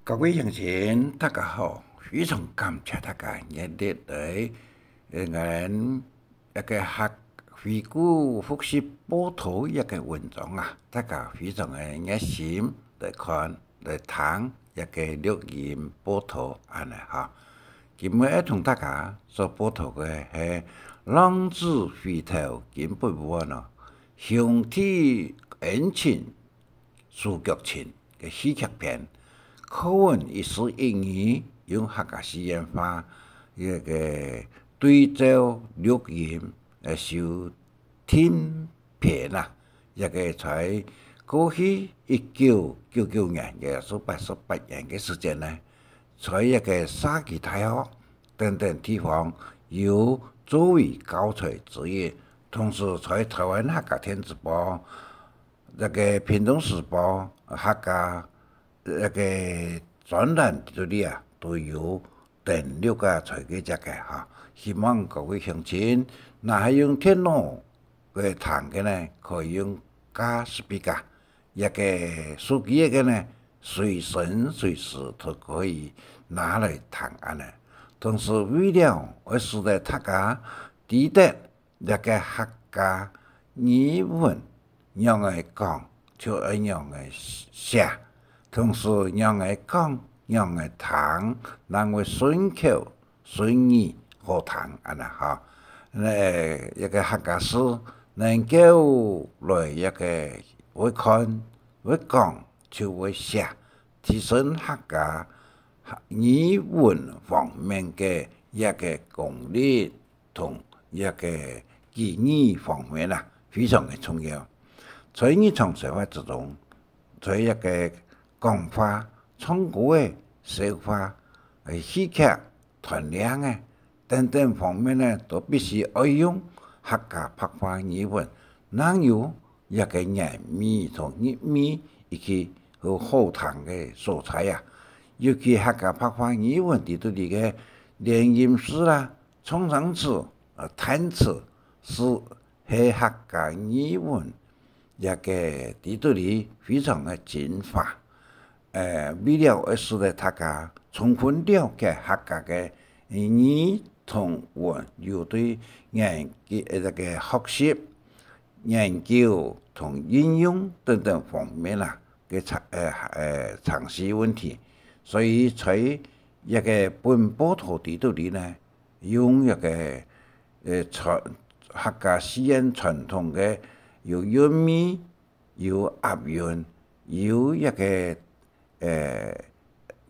各位乡亲，大家好！非常感谢大家热烈来咱一个回顾复习报道一个文章啊，大家非常的热心来看来听一个录音报道安尼哈。今日要同大家所报道的是《浪子回头》金不完咯，兄弟恩情苏脚情嘅喜剧片。课文一时一语用客家实验化一个对照录音收听片啦，一个在过去1999年嘅18年嘅时间呢，在一个沙基大学等等地方有作为教材之一，同时在台湾客家电子报、一个屏东时报客家。一个专栏这里啊，都有登录个在个只个哈，希望各位乡亲，那系用电脑个谈个呢，可以用加 speaker， 一个手机个呢，随身随时都可以拿来谈安尼。同时为了要使得大家记得一个客家语文，让来讲就要让来写。同时，让我讲，让我谈，让我顺口顺意好谈安尼哈。一个客家诗能够来一个会看会讲就会写，提升客家语文方面嘅一个功力同一个记忆方面啦，非常嘅重要。在日常生活之中，在一个讲话、唱歌的、说话、戏剧、团练的等等方面呢，都必须要用客家白话语文，能有一个言语同韵味以及好谈的素材啊。尤其客家白话语文里头嘅连音诗啦、唱唱词、弹词，是客家语文一个里头里非常的精华。为了要使得大家充分了解客家嘅语同文，有对这个学习、研究同应用等等方面啦嘅尝试问题，所以在一个本报道里头呢，用一个客家实验传统嘅有韵味、有押韵、有一个。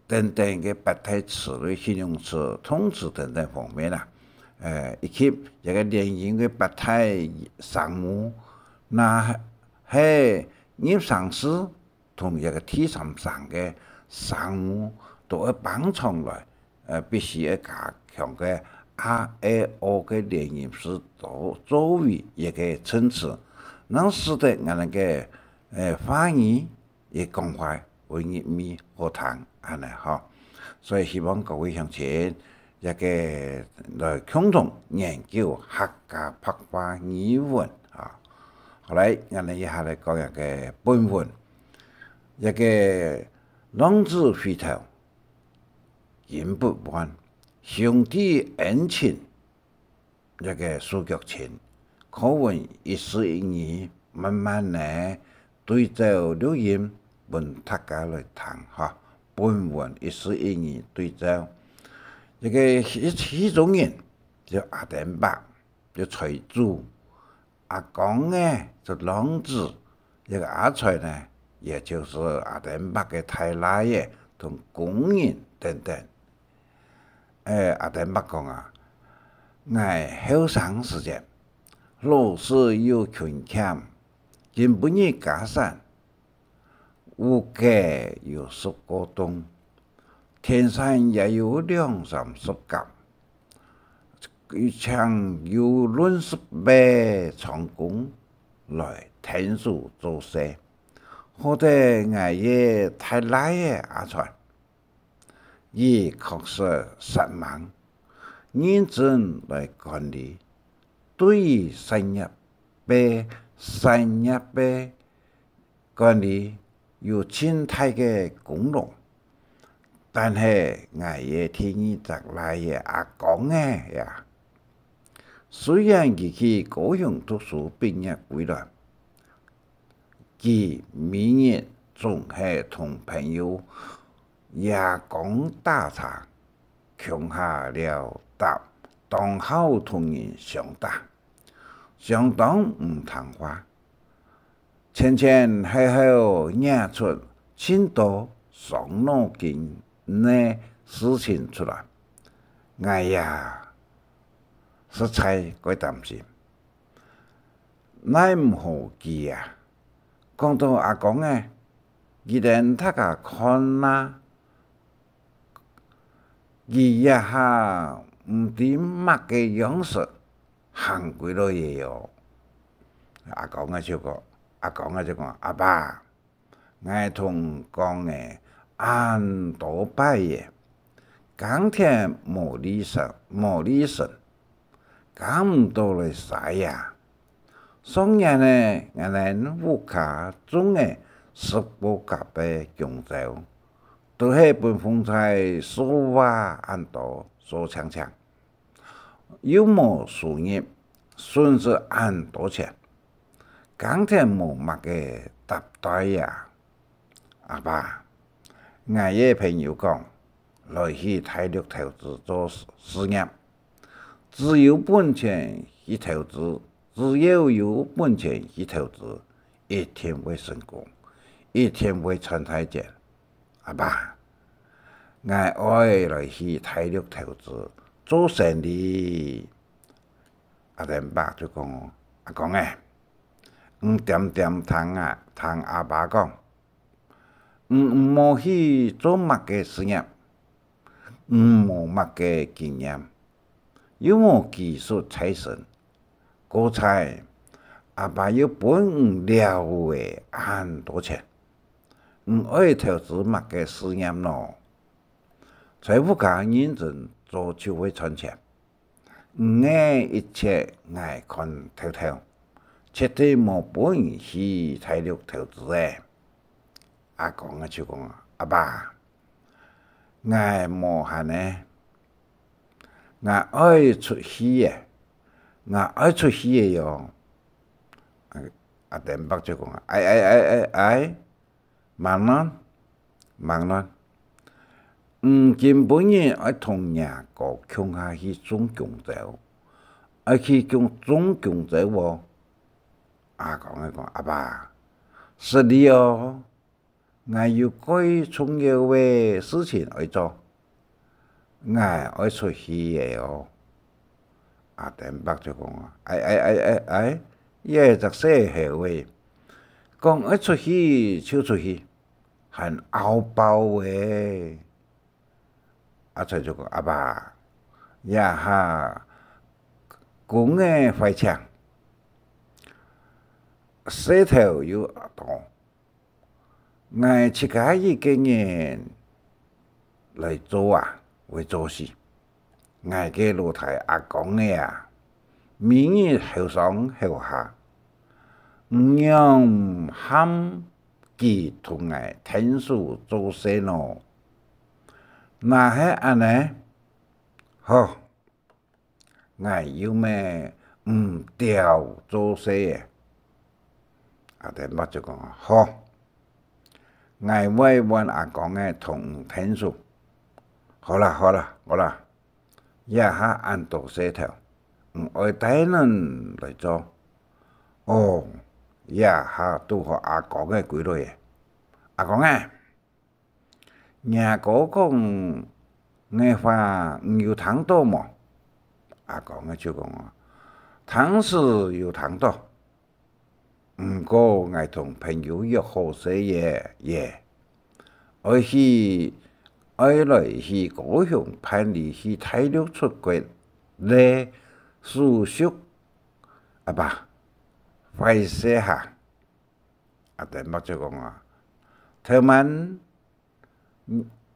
等等嘅不太词类、形容词、动词等等方面啦，以及一个连音嘅不太声母，那系入声词同一个第三声嘅声母都要帮上来，必须要加强嘅 R、A、O 嘅连音词作为一个层次，能使得我哋嘅发音也更快。为热味好谈安尼哈，所以希望各位乡亲一个来共同研究客家白话语文啊。好来，我哋一下来讲一个本文，一个浪子回头金不完，兄弟恩情一个苏脚情，课文一时一语，慢慢呢对照录音。问大家来谈哈，本文一时一语对照。一个戏中人叫阿登伯，叫财主。阿公呢就浪子，一个阿财呢，也就是阿登伯嘅太奶爷同工人等等。阿登伯讲啊，我后生时间老是有穷欠，今不日加上。有家有10个洞，天上也有2-30间，一场有论18长工来天数做事，好在我也太赖嘅阿传，也确实10万，认真来管理，对于产业管理。有清大嘅功劳，但是我嘅天意直来嘅阿公嘅呀，虽然佢去高雄读书毕业回来，佢每日总系同朋友夜讲大茶，穷下了答当好同人相打，相当唔谈话，前前后后惹出很多伤脑筋的事情出来，我呀实在怪担心。奈唔好佢啊，讲到阿公诶，既然大家看啦，佢也下唔知乜嘅样式行几多嘢哦。阿公啊就讲，阿公啊就讲，阿爸，我同讲诶，按多拜嘅，今天冇理神，讲唔到嚟使呀。上日呢，我哋屋卡中嘅15甲嘅경州，都係本风在所話按多所强强，有冇收入，甚至按多錢，今天冇乜嘅搭代呀，阿爸，我嘅朋友講，來去大陸投資做事業，只有本錢去投資。只要有本钱去投资，一定会成功，一定会赚大钱。阿爸，我爱来去大陆投资做生意。阿田爸就讲，阿公诶，点点同阿爸讲，冇去做乜嘅事业，冇乜嘅经验，有冇技术财神？嗰菜阿爸要本了嘅很多錢，唔愛投資乜嘅事業咯，財富家認真做就會賺錢，唔愛一切愛看透透，絕對冇本去大陸投資嘅。阿公啊就講，阿爸，我冇閒呢，我愛出去嘅。我愛出去嘅喲，阿田伯就講：忙咯，根本嘅愛同人個窮下去種경州，愛去種경州喎。阿公講：阿爸，是你哦，我有該重要嘅事情愛做，我愛出去嘅哦。阿田伯就講啊，也就寫係話，講一出去就出去，很拗爆嘅。阿仔就講阿爸，也下講嘅快槍，舌頭要動，我自家一個人來做啊，會做事。我嘅老太阿公嘅啊，每日後上後下，唔讓喊佢同我聽書做事咯。那係安尼，好，我要咩唔掉做事嘅？阿田伯就講好，我會揾阿公嘅同聽書。好啦。也下按到舌頭，唔愛大人來做。哦，也下都學阿公嘅幾多嘢。阿公啊，nhà cổ con nghe pha nhiều tháng to mà. À có nghe chưa con tháng sự nhiều tháng to. Có ngày同朋友約好些嘢，而去而來去高雄盼你去大陸出國嚟數宿，阿爸快些下，阿弟乜就講啊，頭晚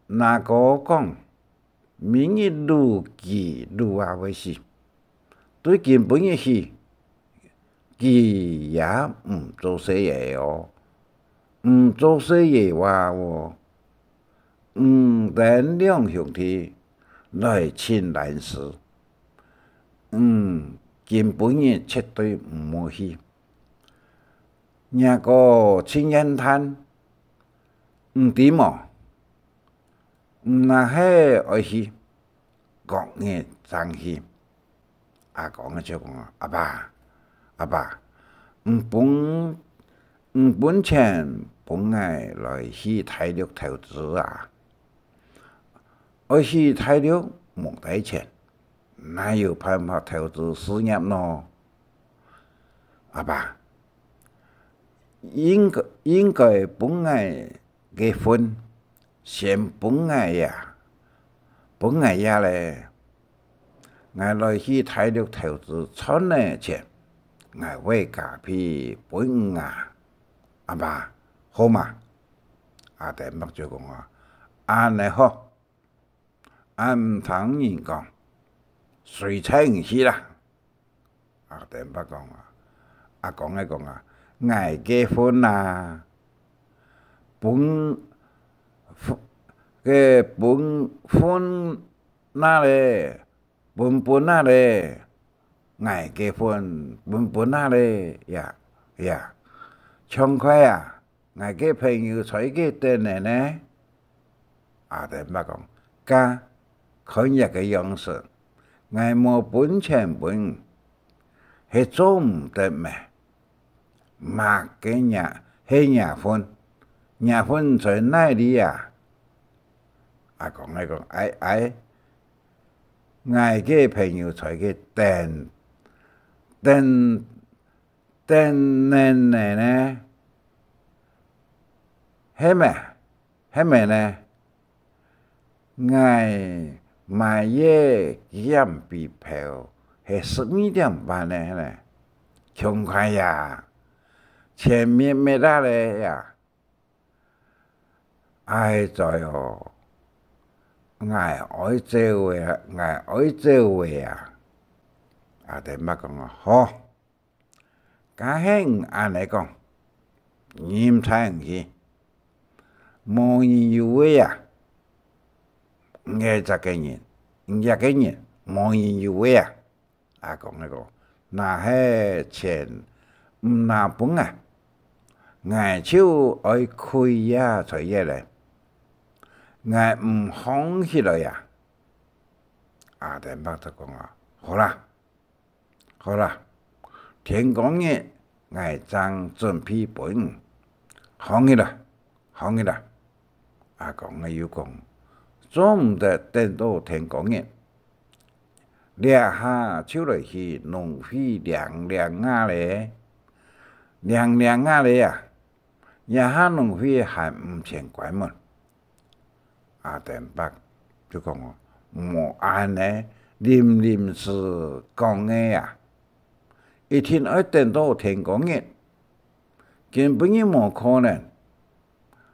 那個講明日錄記錄下為事，對根本嘅事。佢也唔做些嘢哦，唔做些嘢話喎，灯亮兄弟来请难事，根本嘅绝对唔好去。那个青烟滩，对么？那系爱去，国嘅争去。讲嘅就讲阿爸，本钱本爱来去大陆投资啊，爱去大陆冇带钱，哪有办法投资事业呢？阿爸，应该本爱结婚，先本爱呀咧，我来去大陆投资赚嘅钱，我会嫁俾本啊，阿爸好嘛？阿弟麥就講話，安尼好，唔通人講，隨清去啦。阿弟麥講話，阿講啊，我結婚啦，本婚那咧，本那咧，我結婚本那咧呀，暢快啊！我嘅朋友在嘅等嚟呢，阿弟麥講，家看一個樣式，我冇本錢本，係做唔得咩？擘嘅nhà係nhà婚在哪裡啊？阿講，我嘅朋友在嘅等嚟呢？係咪呢？我買嘢驗機票係12點半呢？窮快呀！前面沒得咧呀！哎在哦，我愛做位啊！阿弟麥講啊，好，家兄安尼講，唔聽去。冇人有位啊！一個人冇人有位啊！阿講，那係錢唔拿本啊！我就愛開呀，在嘢咧，我唔放起來呀！阿弟麥就講啊，好啦，天光日我將準備本，放起來。阿講要講，做唔得等到天光日，掠下手來去浪費涼啊咧，涼啊咧啊，一下浪費還唔錢關門。阿弟麥就講我冇安呢，臨時講嘅啊，一天要等到天光日，根本就冇可能。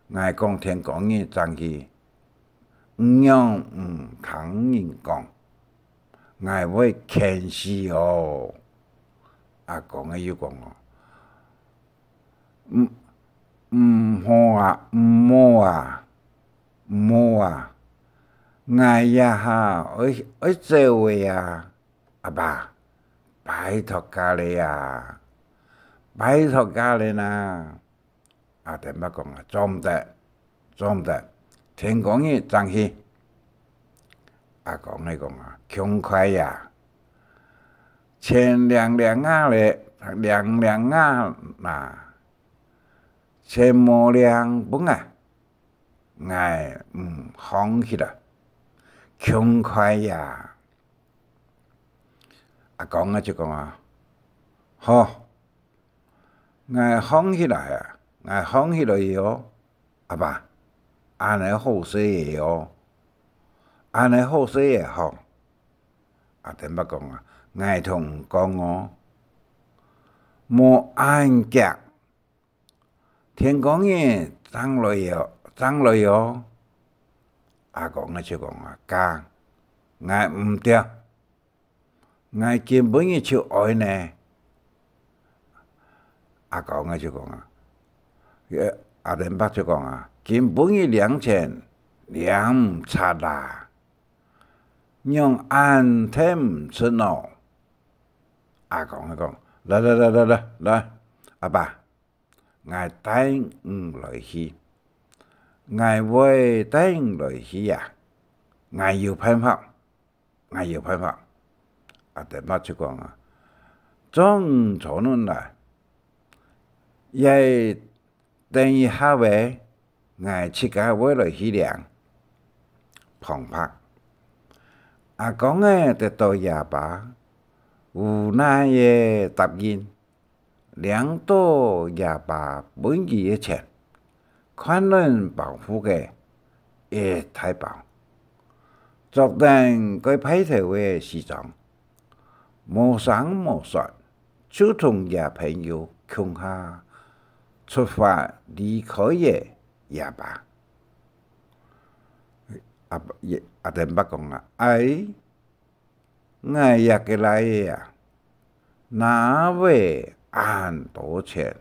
我講天光日爭去，唔通人講，我會謙虛哦。阿講嘅要講哦，唔好啊，我呀愛做位啊，阿爸，拜託家你啊，拜託家你啦。阿弟麥講啊，做唔得，天光日爭去。阿講啊，窮快呀，錢涼啊咧，涼啊嗱，錢冇涼本啊，我唔放棄啦，窮快呀。阿講就講啊，好，我放棄來啊。我放棄了喲，阿爸，安尼好勢嘅喲，安尼好勢嘅好。阿弟麥講啊，我同講哦，冇安夾，天光日爭來喲。阿講就講啊，家，我唔對，我根本就愛呢。阿講就講啊。阿弟麥就講啊，根本嘅2錢涼茶啦，讓眼睇唔出咯。阿公講，來，阿爸，我帶你來去，我會帶你來去呀，我有辦法。阿弟媽就講啊，總錯論啦，也等一下喂，我自家會來去量。澎湃，阿公得到爺爸，無奈嘅答應，量到爺爸本意嘅錢，看人保護嘅也太棒。昨天佢批頭嘅時裝，無聲無說，就同爺朋友窮下出發離開嘅爺爸。阿弟爸講啊，我也過來呀，哪位按多錢，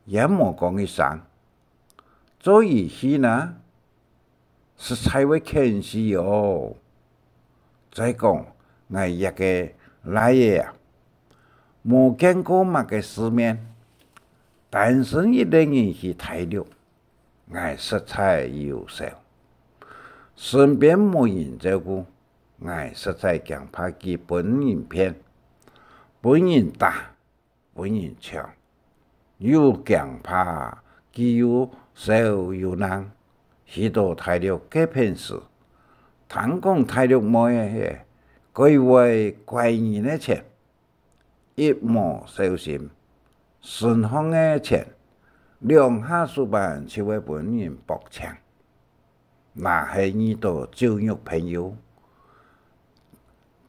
也冇講一聲，所以去呢，是才會謙虛哦。再講，我也過來呀，冇見過乜嘅世面，單身一個人去大陸，我實在憂愁。身邊冇人照顧，我實在驚怕佢本人騙，本人打，本人搶，又驚怕佢有手有難，去到大陸嘅騙事，聽講大陸冇嘢，佢會怪人嘅錢，一冇小心，順風嘅錢，兩下數辦就會本人搏搶。那係你到教育朋友，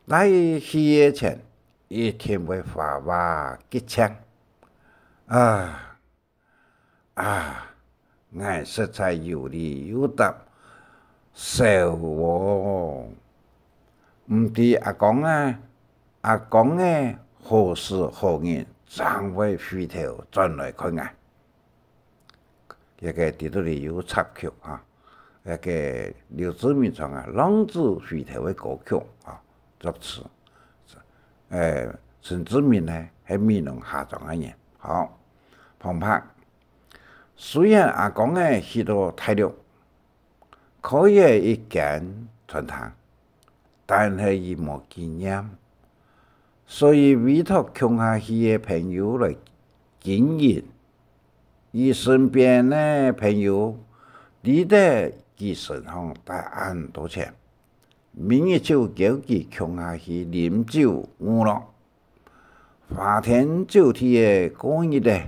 帶去嘅錢一定會花花結槍。我實在有理有答，笑喎。唔知阿公嘅何時何年，總會回頭轉來看我。一個地圖裏有插曲啊。一個劉志明唱啊，浪子回頭嘅歌曲啊，作詞，陳志明呢係閩南下莊嘅人，好澎湃。雖然阿公嘅去到大陸，開業一間餐廳，但係伊冇經驗，所以委託窮下去嘅朋友來經營，伊身邊嘅朋友記得。佢身上帶很多錢，明日就叫佢窮下去飲酒娛樂，花天酒地嘅過日子。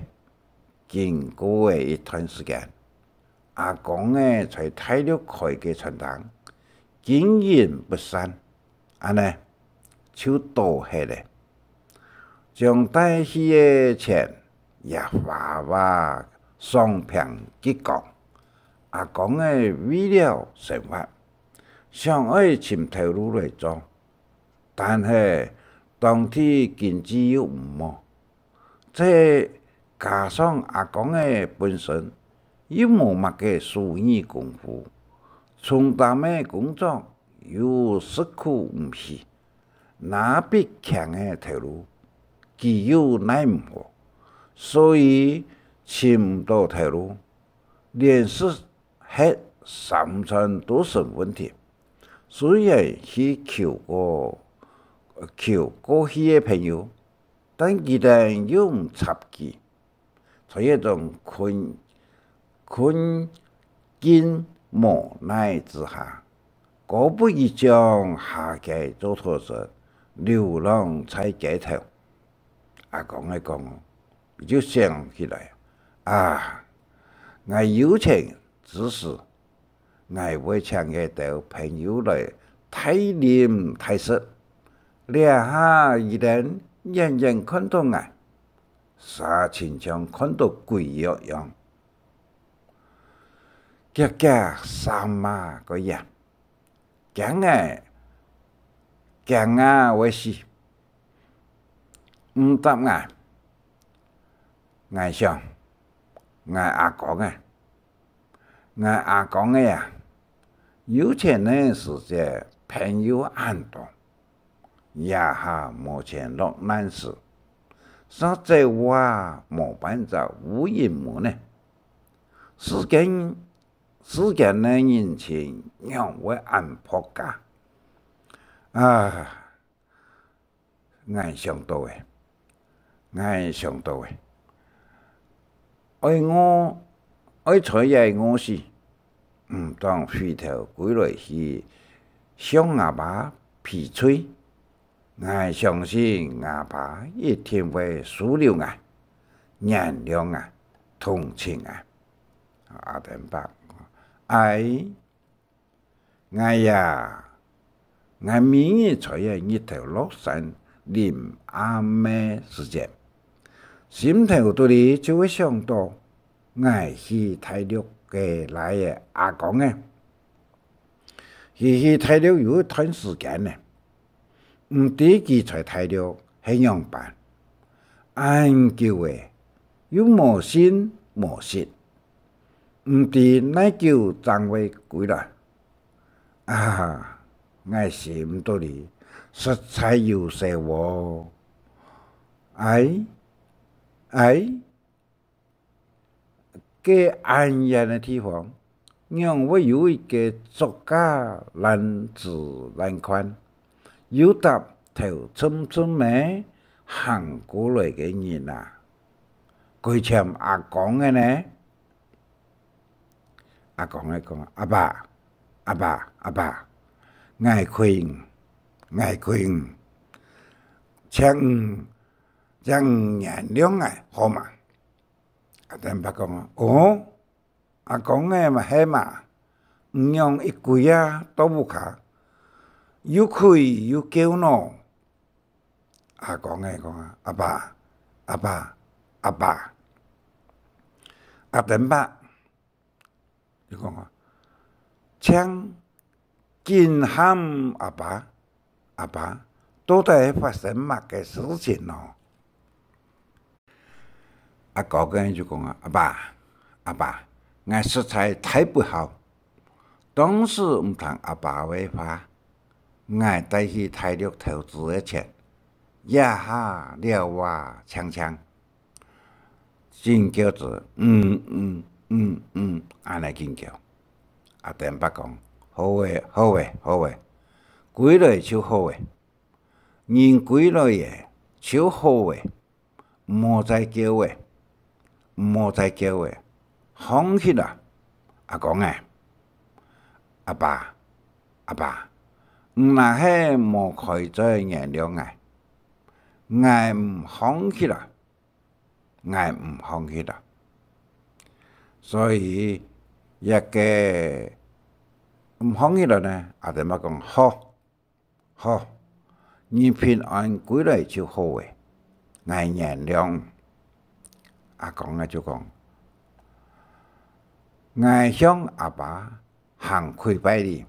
經過一段時間，阿公在大陸開嘅餐廳經營不善，安尼就倒下嚟，將帶去嘅錢也花花雙平結果。阿公為了生活，想要尋條路來做，但係當地經濟又唔好，再加上阿公本身又冇乜嘅屬意功夫，重擔嘅工作又實苦唔起，那必強嘅條路，佢又耐唔過，所以尋唔到條路，連是係生存都成問題，雖然去求過去嘅朋友，但佢哋又唔插佢，在一種困境無奈之下，果不其將下街做拖着，流浪在街頭。阿公講，就想起來，我有錢。只是我會請佢到朋友來睇臉睇食，兩下一人人人看到我，啥情況看到鬼一樣，家三媽個樣，驚我死，唔答我想我阿公我阿公呀，有钱的世界朋友很多，也下目前落难时，实在话没办法无隐瞒呢。世间的人情让我按破价啊！俺想到的，爱财也我是，唔当回头归来去向阿爸皮吹。俺相信阿爸一定会恕了俺、原谅俺、同情俺。阿德伯，哎呀，俺明日才要日头落山临阿妹时间，心头肚里就会想到，俺去睇了嘅来嘅阿公嘅，去睇了有一段时间呢，唔知佢才睇了係樣辦，安叫嘅又無心無實，唔知哪叫張會歸來，我心肚里實在有些喎，嘅安逸的地方，讓我有一個作家難自難看，有搭頭沉沉的行過來嘅人啊，佢像阿公嘅呢，阿公嘅講阿爸，愛佢，將原諒愛好嘛？阿等伯講哦，阿公嘅嘛係嘛，唔用一句啊都唔卡，又氣又叫喏。阿公嘅講阿爸，阿等伯就講請見喊阿爸，到底發生乜嘅事情咯？阿哥嘅就講阿爸，我實在太不好，當時唔聽阿爸嘅話，我帶去大陸投資嘅錢，一下了話槍，真叫做安尼緊叫。阿等伯講好誒，歸來就好誒，人歸來嘅就好誒，莫再叫誒，放棄啦！阿講誒，阿爸，唔係莫開再原諒我唔放棄啦，所以一個唔放棄啦呢？阿哋媽講好，你平安歸來就好誒，我原諒。阿公嘅就講，我向阿爸行跪拜禮，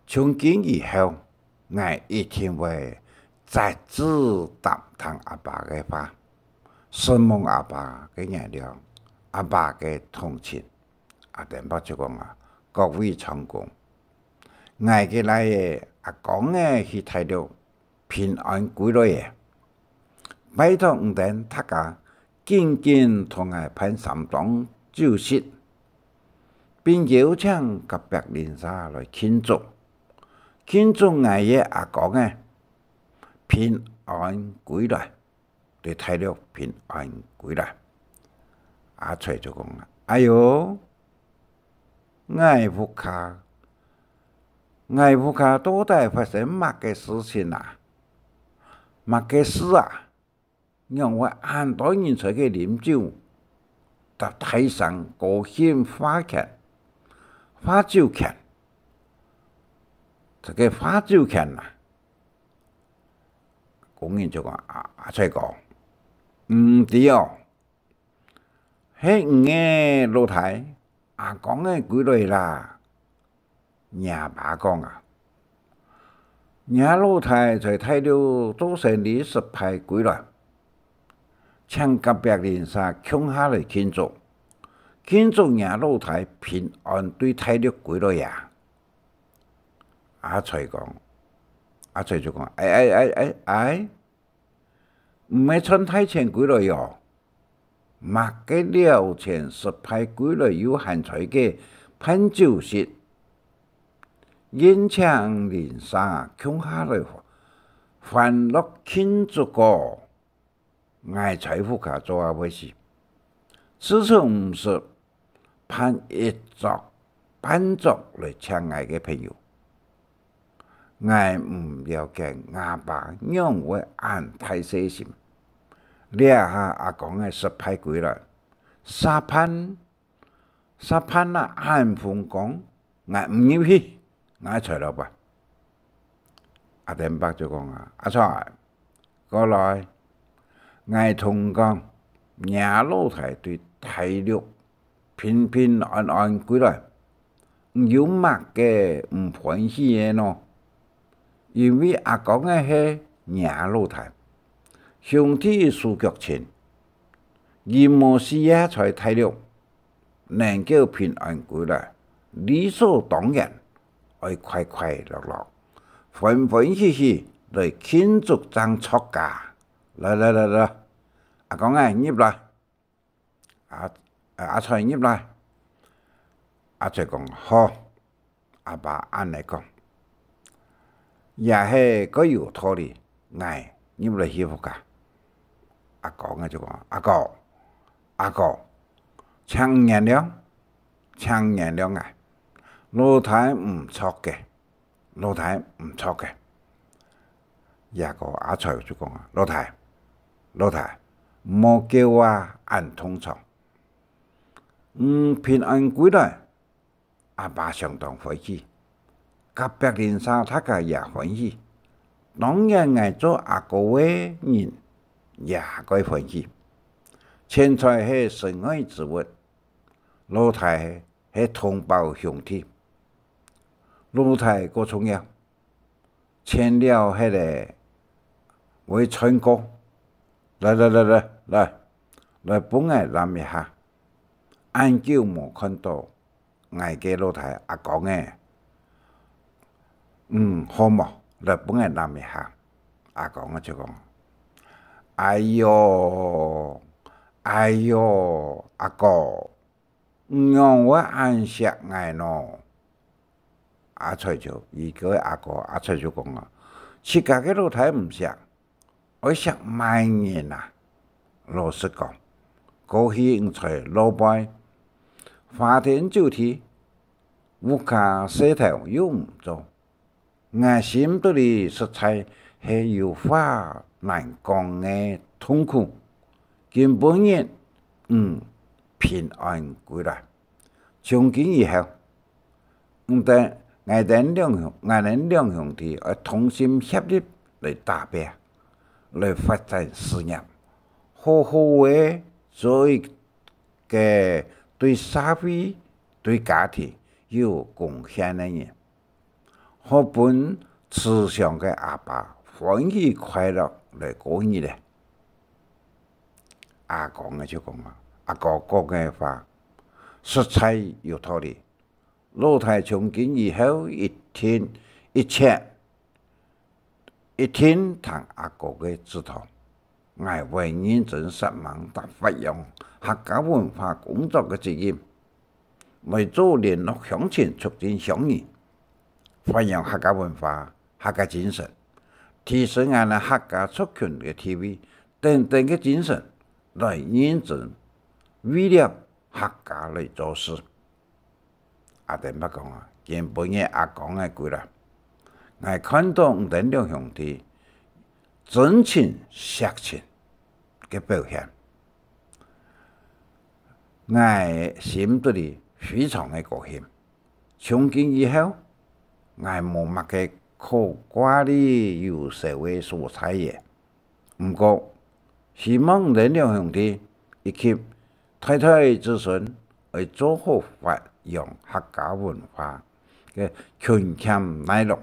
從今以後，我一定會再次答聽阿爸嘅話，順蒙阿爸嘅原諒，阿爸嘅同情。阿等伯就講各位長工，我嘅來嘅阿公嘅去睇到平安歸來嘅，拜託唔等大家。緊同我攀3檔酒席，並邀請隔壁鄰舍來慶祝我嘅阿公嘅平安歸來，對大陸平安歸來。阿翠就講哎喲，我屋卡到底發生乜嘅事情啊？乜嘅事啊？讓我很多人出去飲酒，搭台上高興花酒錢，這個花酒錢啊，工人就講阿翠講，唔對哦，係我嘅老太阿公嘅歸來啦，爺爸講啊，爺老太在大陸做生意失敗歸來。請隔壁鄰舍共下來慶祝爺老太平安對大陸歸來呀！阿翠讲，阿翠就讲，哎，唔系穿太前几来哟，mặc cái điều前十派几来有限制嘅潘九十，烟枪连杀，穷下来欢乐庆祝过，爱财富卡做下回事。自从唔是攀一族、班族来抢爱嘅朋友，爱唔了解阿爸娘会按太细心，掠下阿公嘅十派几来，沙攀啊按风讲，爱唔入去，爱除了吧。阿田伯就讲啊，阿菜过来，爱同讲，nhà老太对体力平平安安归来，有乜嘅唔欢喜嘅喏？因为阿公嘅係nhà老太，兄弟數腳親，而無事也才體力能夠平安歸來，理所當然，愛快快樂樂。歡歡喜喜來慶祝爭出家，來，阿公啊入來，阿菜入來，阿菜講好，阿爸按嚟講，也係個有道理，嗌入來幸福家，阿公啊就講阿哥，搶年了啊，老太唔錯嘅。也個阿菜就講啊，老太，莫叫我按通常。平安歸來，阿爸相當歡喜，隔壁鄰舍大家也歡喜，當然係做阿哥嘅人也該歡喜。錢財係身外之物，老太係同胞兄弟。老太個重要，簽了迄個為唱歌，來，本來諗一下，按久冇看到，嗌嘅老太阿講嘅，好冇，來本來諗一下，阿講就講，哎喲，阿哥，讓我按石嗌喏。阿菜就伊個阿哥，阿菜就講啊，自家嘅老太唔識，我識買嘢啊。老實講，過去唔才老輩，花天酒地，屋卡洗頭又唔做，我心度裡實在係有話難講嘅痛苦，根本人平安歸來，從今以後，但我哋兩兄弟要同心協力來打拼，來發展事業，好好嘅做一個對社會、對家庭有貢獻嘅人，好本慈祥嘅阿爸歡喜快樂來過日咧。阿講嘅就講啊，阿哥講嘅話實在有道理。老太從今以後一天談阿哥嘅指導，我會認真實忙地發揚客家文化工作嘅責任，來做聯絡鄉親促進鄉誼，發揚客家文化、客家精神，提升我哋客家族群嘅地位等等嘅精神，來認真為了客家來做事。阿弟乜講啊？見本日阿講嘅句啦，我看到我哋兩兄弟真情實情嘅表現，我心度裡非常嘅高興。從今以後，我冇乜嘅可掛哩有社會素材嘅，唔過希望我哋兩兄弟以及太太子孫嚟做好發揚客家文化嘅強強內容，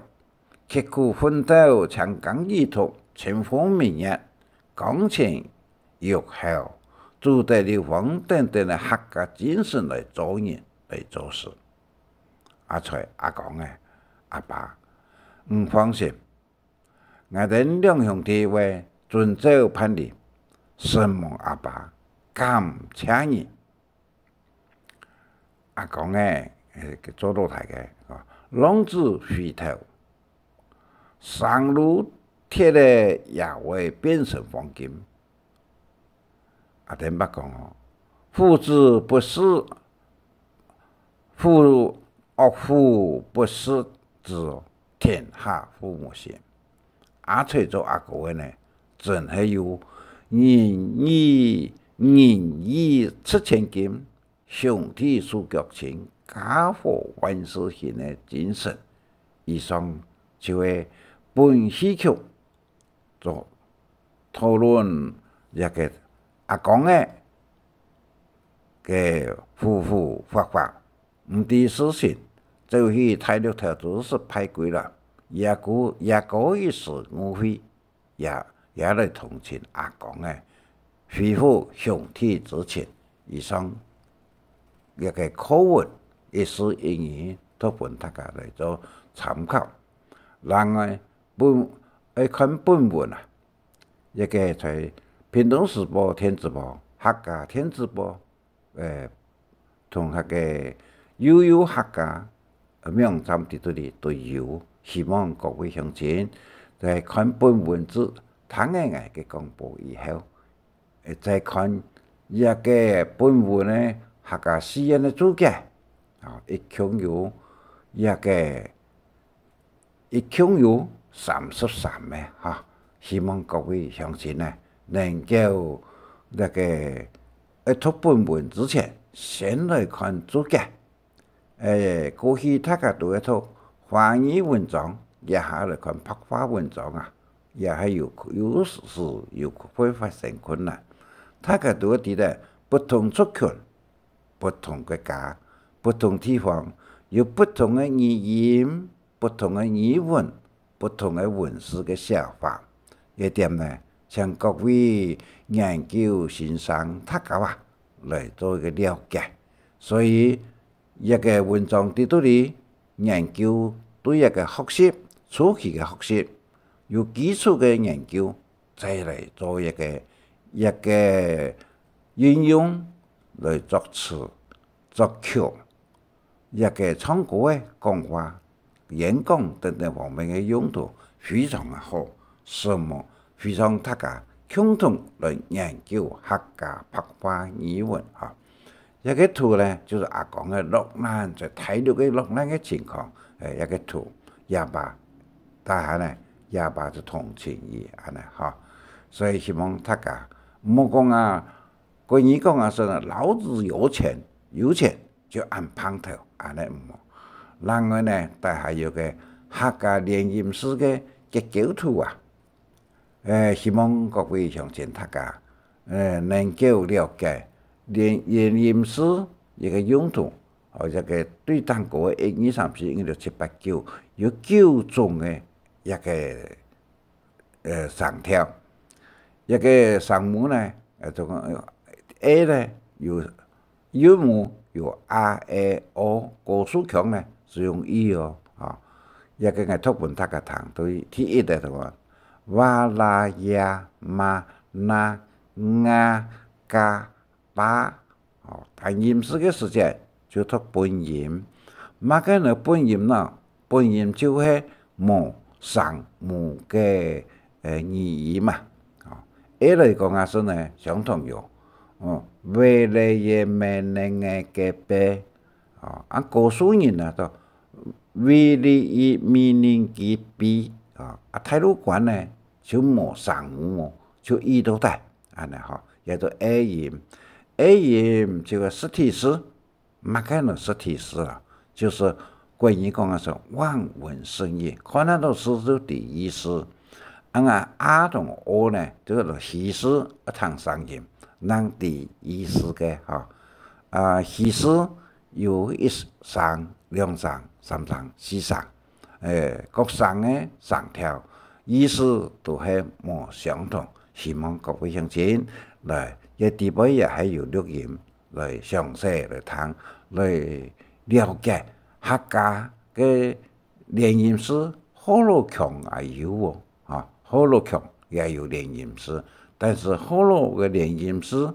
刻苦奮鬥，長江以圖，清風明月，光前玉後，主地流芳等等嘅客家精神嚟做人嚟做事。阿菜阿講嘅阿爸唔放心。我哋兩兄弟為遵照判例，承蒙阿爸感謝你。阿公咧，做老太嘅，浪子回頭，上路鐵咧也會變成黃金。阿頂伯講父子不是，惡婦不是知天下父母心。阿崔做阿哥嘅呢，真係有仁義出千金，兄弟su腳情，家和萬事興嘅精神。以上就係本戲曲做討論一個阿公嘅夫婦發發，唔啲事情，就是大陸頭都是派鬼啦。也過一時誤會，也來同情阿公恢復兄弟之情。以上一個課文亦是英語，都本大家來做參考。另外看本文啊，一個在屏東時報、天子報、客家天子報，同那個悠客家名站喺度哩都有。希望各位鄉親在看本文字聽嘅廣播以後，再看一個本文咧客家詩人嘅注解，一共有33嘅嚇。希望各位鄉親咧能夠那個讀本文之前，先來看注解。過去大家都一讀華語文章，也係來看白話文章啊，也係有時會發生困難。大家都知道不同族群、不同國家、不同地方，有不同嘅語言、不同嘅語文、不同嘅文字嘅寫法。一點呢，請各位研究欣賞大家來做一個了解。所以一個文章喺度哩研究，對一個學習，初期嘅學習，有基礎嘅研究，再嚟做一個應用來作詞、作曲，一個唱歌嘅講話、演講等等方面嘅用途非常嘅好，希望非常大家共同來研究客家白話語文嚇。一個圖呢，就是阿公嘅落難，在大陸嘅落難嘅情況，一個圖，也把大家呢，也把就同情義安尼嚇。所以希望大家唔好講啊，個人講啊，說老子有錢就按棒頭，安尼唔好。另外呢，大家有個客家聯吟詩嘅結構圖啊，希望各位鄉親大家能夠了解。聯吟詩一個用途，或者個對單歌1、2、3、4、5、6、7、8、9有9種嘅一個上條，一個上目呢，就講 A 呢有幽默有 R、A、O， 高數強呢是用 E 哦，一個係讀本大家聽，對第一的同話哇啦呀嘛那呀嘎。但吟詩嘅時節就讀本吟，乜嘅呢本吟呢？本吟就係冇上目嘅意義嘛。A 嚟講啊，是呢相同用，為了也沒能嘅嘅白，按古書人啊，就為了也沒能嘅白，大陸慣呢就冇上目，就意都大，安尼嚇，叫做 A 吟。A 吟這個實體詩，乜嘅呢實體詩啦，就是關於講嘅是望文生義，看那都詩就第一詩。啊同 O 呢，這個戲詩一趟上吟，讓第一詩嘅嚇。戲詩有1上、2上、3上、4上，各上嘅上條意思都係冇相同，希望各位鄉親來。一地位也係有錄音來詳細來聽，來了解客家嘅聯吟詩好罗强也有哦，好罗强也有炼音师，但是好罗嘅炼音师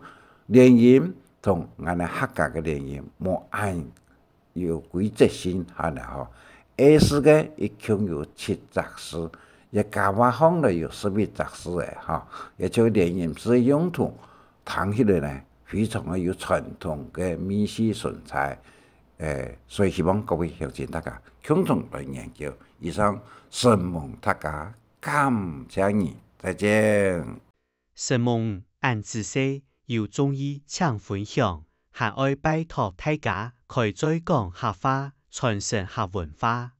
炼音同俺哋客家嘅炼音冇按有规则性下嚟吼。A 市嘅一共有7杂师，也加瓦行咧有11杂师嘅哈，也就炼音师嘅用途，听起来呢非常嘅有传统嘅美式纯菜。所以希望各位乡亲大家共同来研究。以上，承蒙大家，感谢你，再见。承蒙按知識要中醫請分享，還愛拜託大家開再講客話，傳承客文化。